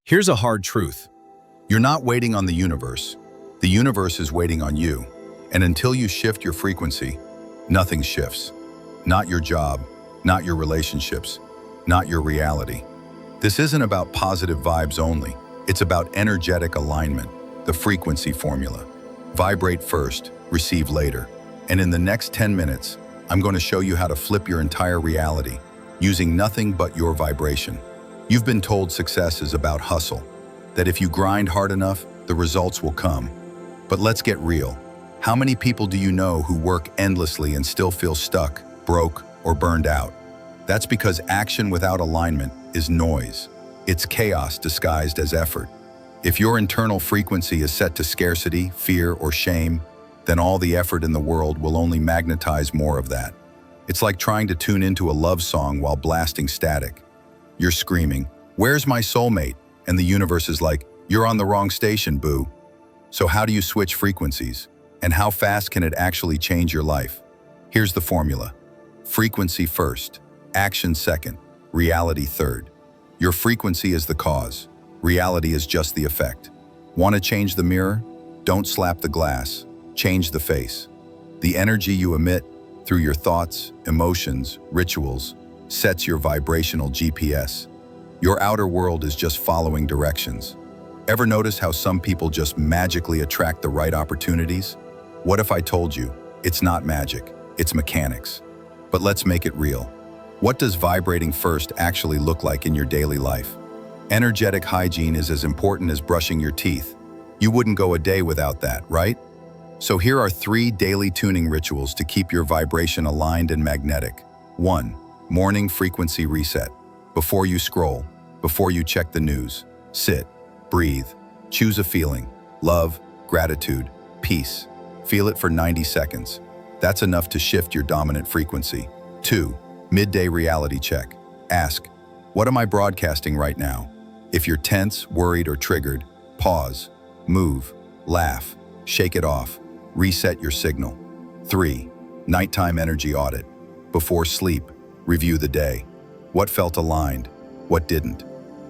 Here's a hard truth. You're not waiting on the universe. The universe is waiting on you. And until you shift your frequency, nothing shifts. Not your job, not your relationships, not your reality. This isn't about positive vibes only. It's about energetic alignment, the frequency formula. Vibrate first, receive later. And in the next 10 minutes, I'm going to show you how to flip your entire reality using nothing but your vibration. You've been told success is about hustle, that if you grind hard enough, the results will come. But let's get real. How many people do you know who work endlessly and still feel stuck, broke, or burned out? That's because action without alignment is noise. It's chaos disguised as effort. If your internal frequency is set to scarcity, fear, or shame, then all the effort in the world will only magnetize more of that. It's like trying to tune into a love song while blasting static. You're screaming, "Where's my soulmate?" And the universe is like, "You're on the wrong station, boo." So how do you switch frequencies? And how fast can it actually change your life? Here's the formula. Frequency first, action second, reality third. Your frequency is the cause. Reality is just the effect. Want to change the mirror? Don't slap the glass. Change the face. The energy you emit through your thoughts, emotions, rituals sets your vibrational GPS. Your outer world is just following directions. Ever notice how some people just magically attract the right opportunities? What if I told you it's not magic, it's mechanics? But let's make it real. What does vibrating first actually look like in your daily life? Energetic hygiene is as important as brushing your teeth. You wouldn't go a day without that, right? So here are 3 daily tuning rituals to keep your vibration aligned and magnetic. 1. Morning frequency reset. Before you scroll, before you check the news, sit, breathe, choose a feeling. Love, gratitude, peace. Feel it for 90 seconds. That's enough to shift your dominant frequency. 2. Midday reality check. Ask, what am I broadcasting right now? If you're tense, worried, or triggered, pause, move, laugh, shake it off, reset your signal. 3. Nighttime energy audit. Before sleep, review the day. What felt aligned? What didn't?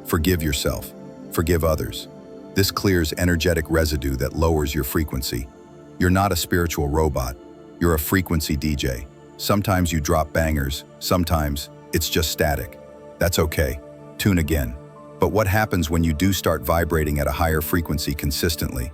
Forgive yourself. Forgive others. This clears energetic residue that lowers your frequency. You're not a spiritual robot. You're a frequency DJ. Sometimes you drop bangers. Sometimes it's just static. That's okay. Tune again. But what happens when you do start vibrating at a higher frequency consistently?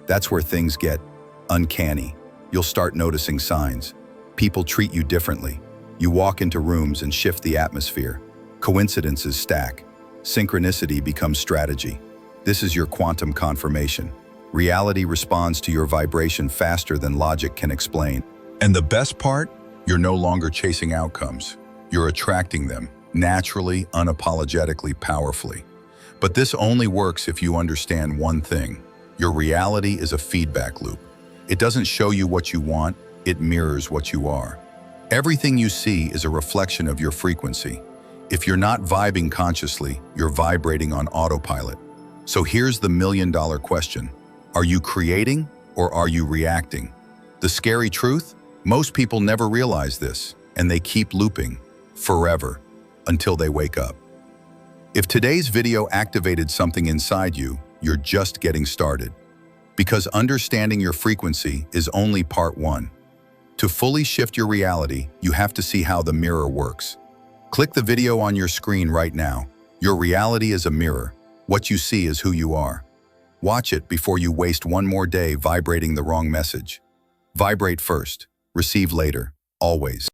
That's where things get uncanny. You'll start noticing signs. People treat you differently. You walk into rooms and shift the atmosphere. Coincidences stack. Synchronicity becomes strategy. This is your quantum confirmation. Reality responds to your vibration faster than logic can explain. And the best part? You're no longer chasing outcomes. You're attracting them, naturally, unapologetically, powerfully. But this only works if you understand one thing. Your reality is a feedback loop. It doesn't show you what you want, it mirrors what you are. Everything you see is a reflection of your frequency. If you're not vibing consciously, you're vibrating on autopilot. So here's the million-dollar question. Are you creating or are you reacting? The scary truth? Most people never realize this, and they keep looping forever until they wake up. If today's video activated something inside you, you're just getting started. Because understanding your frequency is only part 1. To fully shift your reality, you have to see how the mirror works. Click the video on your screen right now. Your reality is a mirror. What you see is who you are. Watch it before you waste one more day vibrating the wrong message. Vibrate first, receive later, always.